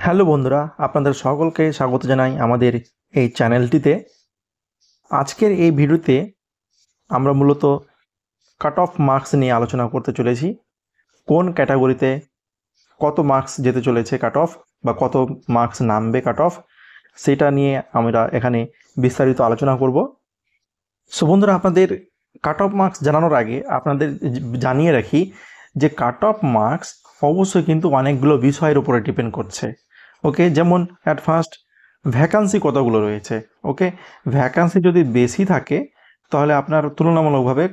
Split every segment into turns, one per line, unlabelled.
Hello বন্ধুরা, আপনাদের সকলকে স্বাগত জানাই আমাদের এই চ্যানেলটিতে। আজকের এই ভিডিওতে আমরা মূলত কাট অফ মার্কস নিয়ে আলোচনা করতে চলেছি। কোন ক্যাটাগরিতে কত মার্কস যেতে চলেছে কাট অফ, বা কত মার্কস নামবে কাট অফ, সেটা নিয়ে আমরা এখানে বিস্তারিত আলোচনা করব। সো বন্ধুরা, আপনাদের কাট অফ মার্কস জানানোর আগে আপনাদের জানিয়ে রাখি যে কাট অফ মার্কস অবশ্যই কিন্তু অনেকগুলো বিষয়ের উপরে ডিপেন্ড করছে। ওকে, যেমন অ্যাট ফার্স্ট ভ্যাকান্সি কতগুলো রয়েছে। ওকে, ভ্যাকান্সি যদি বেশি থাকে তাহলে আপনার তুলনামূলকভাবে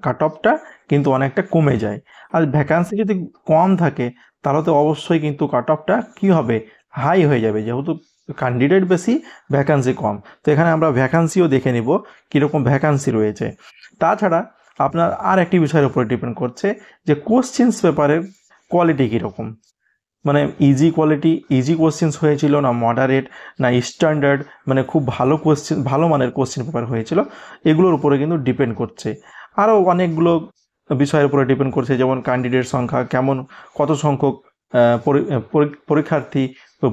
কাট অফটা কিন্তু অনেকটা কমে যায়। আর ভ্যাকান্সি যদি কম থাকে তাহলে তো অবশ্যই কিন্তু কাট অফটা কী হবে, হাই হয়ে যাবে, যেহেতু ক্যান্ডিডেট বেশি, ভ্যাকান্সি কম। তো এখানে আমরা ভ্যাকান্সিও দেখে নিব কীরকম ভ্যাকান্সি রয়েছে। তাছাড়া আপনার আর একটি বিষয়ের উপরে ডিপেন্ড করছে যে কোশ্চেন্স পেপারের কোয়ালিটি কীরকম, মানে ইজি কোশ্চেন্স হয়েছিল না মডারেট না স্ট্যান্ডার্ড, মানে খুব ভালো কোশ্চেন, ভালো মানের কোশ্চেন পেপার হয়েছিল, এগুলোর উপরে কিন্তু ডিপেন্ড করছে। আরও অনেকগুলো বিষয়ের উপরে ডিপেন্ড করছে, যেমন ক্যান্ডিডেট সংখ্যা কেমন, কত সংখ্যক পরীক্ষার্থী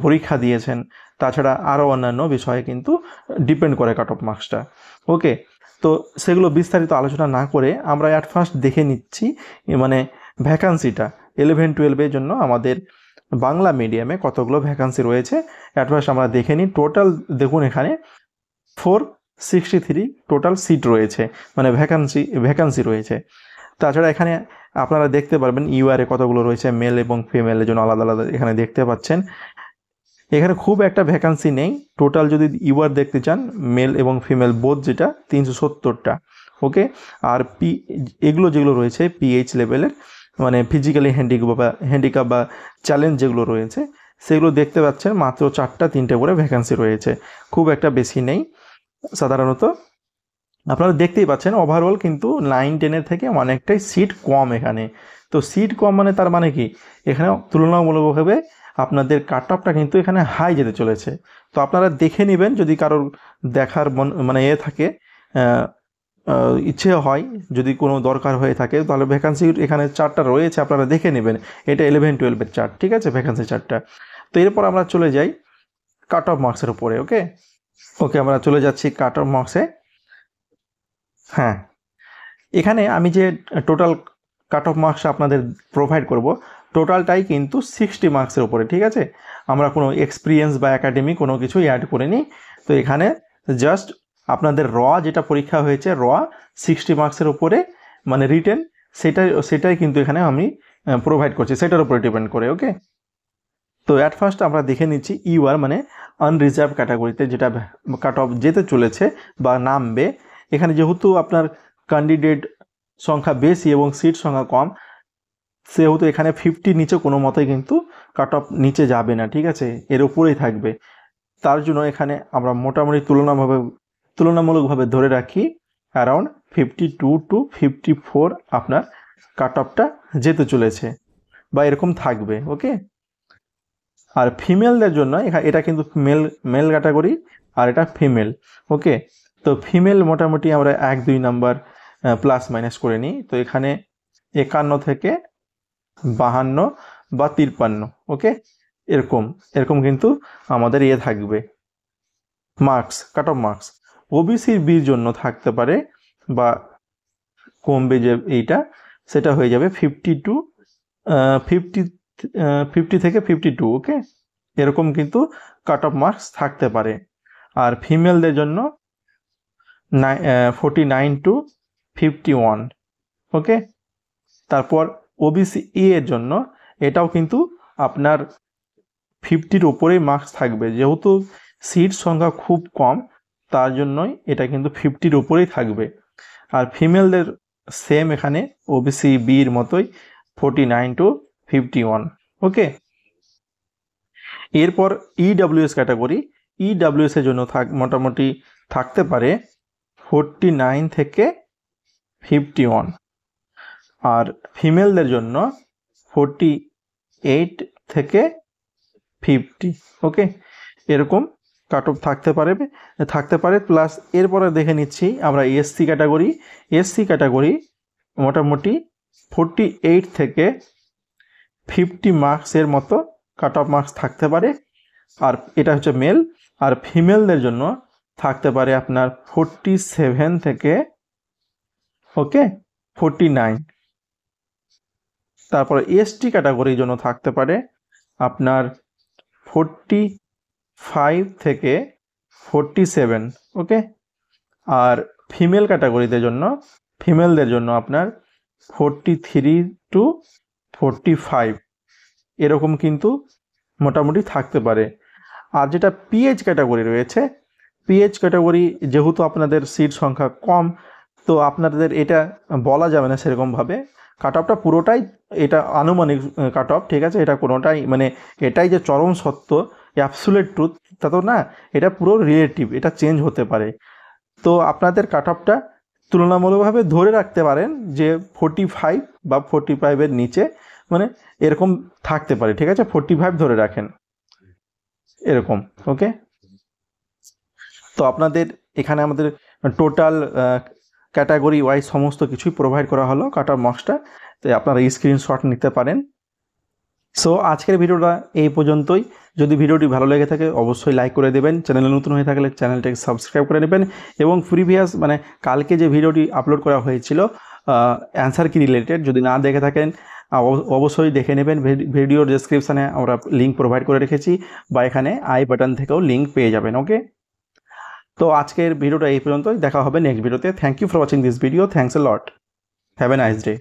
পরীক্ষা দিয়েছেন। তাছাড়া আরও অন্যান্য বিষয়ে কিন্তু ডিপেন্ড করে কাট অফ মার্কসটা। ওকে, তো সেগুলো বিস্তারিত আলোচনা না করে আমরা অ্যাট ফার্স্ট দেখে নিচ্ছি মানে ভ্যাকান্সিটা 11-12-এর জন্য আমাদের বাংলা মিডিয়ামে কতগুলো ভ্যাকান্সি রয়েছে। অ্যাট ফার্স্ট আমরা দেখে নিই। টোটাল দেখুন এখানে 463 টোটাল সিট রয়েছে, মানে ভ্যাকান্সি রয়েছে। তাছাড়া এখানে আপনারা দেখতে পারবেন ইউআরএ কতগুলো রয়েছে, মেল এবং ফিমেলের জন্য আলাদা আলাদা এখানে দেখতে পাচ্ছেন। এখানে খুব একটা ভ্যাকান্সি নেই। টোটাল যদি ইউআর দেখতে চান, মেল এবং ফিমেল বোথ, যেটা 370টা। ওকে, আর এগুলো যেগুলো রয়েছে পিএইচ লেভেলের, মানে ফিজিক্যালি হ্যান্ডিক্যাপ বা চ্যালেঞ্জ যেগুলো রয়েছে, সেগুলো দেখতে পাচ্ছেন মাত্র 4-3টে করে ভ্যাকান্সি রয়েছে, খুব একটা বেশি নেই। সাধারণত আপনারা দেখতেই পাচ্ছেন ওভারঅল কিন্তু 9-10-এর থেকে অনেকটাই সিট কম এখানে। তো সিট কম মানে তার মানে কি, এখানে তুলনামূলকভাবে আপনাদের কাট অফটা কিন্তু এখানে হাই যেতে চলেছে। তো আপনারা দেখে নেবেন, যদি কারোর দেখার মানে থাকে, ইচ্ছে হয়, যদি কোনো দরকার হয়ে থাকে, তাহলে ভ্যাকান্সি এখানে চার্টটা রয়েছে, আপনারা দেখে নেবেন। এটা 11-12-এর চার্ট, ঠিক আছে, ভ্যাকান্সি চার্টটা। তো এরপর আমরা চলে যাই কাট অফ মার্কসের উপরে। ওকে ওকে আমরা চলে যাচ্ছি কাট অফ মার্কসে। হ্যাঁ, এখানে আমি যে টোটাল কাট অফ মার্কস আপনাদের প্রোভাইড করব, টোটালটাই কিন্তু 60 মার্কসের উপরে, ঠিক আছে। আমরা কোনো এক্সপিরিয়েন্স বা একাডেমি কোনো কিছুই অ্যাড করিনি। তো এখানে জাস্ট আপনাদের যেটা পরীক্ষা হয়েছে 60 মার্কসের উপরে, মানে রিটেন, সেটাই কিন্তু এখানে আমি প্রোভাইড করছি, সেটার উপরে ডিপেন্ড করে। ওকে, তো অ্যাট ফার্স্ট আমরা দেখে নিচ্ছি ইউআর মানে আনরিজার্ভ ক্যাটাগরিতে যেটা কাট অফ যেতে চলেছে বা নামবে। এখানে যেহেতু আপনার ক্যান্ডিডেট সংখ্যা বেশি এবং সিট সংখ্যা কম, সেহেতু এখানে 50 নিচে কোনো মতেই কিন্তু কাট অফ নিচে যাবে না, ঠিক আছে, এর উপরেই থাকবে। তার জন্য এখানে আমরা মোটামুটি তুলনামূলকভাবে ধরে রাখি অ্যারাউন্ড 52-54 আপনার কাট অফটা যেতে চলেছে বা এরকম থাকবে। ওকে, আর ফিমেলদের জন্য এটা কিন্তু মেল ক্যাটাগরি, আর এটা ফিমেল। ওকে, তো ফিমেল মোটামুটি আমরা 1-2 নাম্বার প্লাস মাইনাস করে নিই। তো এখানে 51 থেকে 52 বা 53। ওকে, এরকম এরকম কিন্তু আমাদের থাকবে মার্কস, কাট অফ মার্কস। ওবিসির বির জন্য থাকতে পারে বা কমবে, যে এইটা সেটা হয়ে যাবে 50 থেকে 52। ওকে, এরকম কিন্তু কাট অফ মার্কস থাকতে পারে। আর ফিমেলদের জন্য 49-51। ওকে, তারপর ওবিসি এর জন্য এটাও কিন্তু আপনার 50-র উপরেই মার্কস থাকবে, যেহেতু সিট সংখ্যা খুব কম, তার জন্যই এটা কিন্তু 50-র উপরেই থাকবে। আর ফিমেলদের সেম এখানে ওবিসি বির মতোই 49-51। ওকে, এরপর ইডাব্লিউএস ক্যাটাগরি, ইডাব্লিউএস এর জন্য মোটামুটি থাকতে পারে 49 থেকে 51। আর ফিমেলদের জন্য 48 থেকে 50। ওকে, এরকম কাট অফ থাকতে পারে প্লাস। এরপরে দেখে নিচ্ছি আমরা এসসি ক্যাটাগরি মোটামুটি 48 থেকে 50 মার্কসের মতো কাট অফ মার্কস থাকতে পারে, আর এটা হচ্ছে মেল। আর ফিমেলদের জন্য থাকতে পারে আপনার 47 থেকে ওকে 49। তারপরে এসটি ক্যাটাগরির জন্য থাকতে পারে আপনার 45 থেকে 47 ওকে। আর ফিমেল ক্যাটাগরিদের জন্য ফিমেলদের জন্য আপনার 43 টু 45 এরকম কিন্তু মোটামুটি থাকতে পারে। আর যেটা পিএইচ ক্যাটাগরি রয়েছে, পিএইচ ক্যাটাগরি যেহেতু আপনাদের সিট সংখ্যা কম, তো আপনাদের এটা বলা যাবে না সেরকমভাবে। কাট অফটা পুরোটাই এটা আনুমানিক কাট অফ, ঠিক আছে? এটা কোনোটাই মানে এটাই যে চরম সত্য, অ্যাবসুলেট ট্রুথ তা তো না, এটা পুরো রিলেটিভ, এটা চেঞ্জ হতে পারে। তো আপনাদের কাট অফটা তুলনামূলকভাবে ধরে রাখতে পারেন যে 45 বা 45-এর নিচে, মানে এরকম থাকতে পারে, ঠিক আছে? 45 ধরে রাখেন এরকম ওকে। তো আপনাদের এখানে আমাদের টোটাল ক্যাটাগরি ওয়াইজ সমস্ত কিছুই প্রোভাইড করা হলো কাট অফ মার্কসটা, তো আপনারা স্ক্রিনশট নিতে পারেন। সো আজকের ভিডিওটা এই পর্যন্তই। যদি ভিডিওটি ভালো লেগে থাকে অবশ্যই লাইক করে দেবেন, চ্যানেলে নতুন হয়ে থাকলে চ্যানেলটাকে সাবস্ক্রাইব করে নেবেন, এবং প্রিভিয়াস মানে কালকে যে ভিডিওটি আপলোড করা হয়েছিল অ্যান্সার কি রিলেটেড, যদি না দেখে থাকেন অবশ্যই দেখে নেবেন। ভিডিওর ডেসক্রিপশানে আমরা লিঙ্ক প্রোভাইড করে রেখেছি, বা এখানে আই বাটন থেকেও লিঙ্ক পেয়ে যাবেন ওকে। তো আজকের ভিডিওটা এই পর্যন্তই, দেখা হবে নেক্সট ভিডিওতে। Thank you for watching this video, thanks a lot, have a nice day.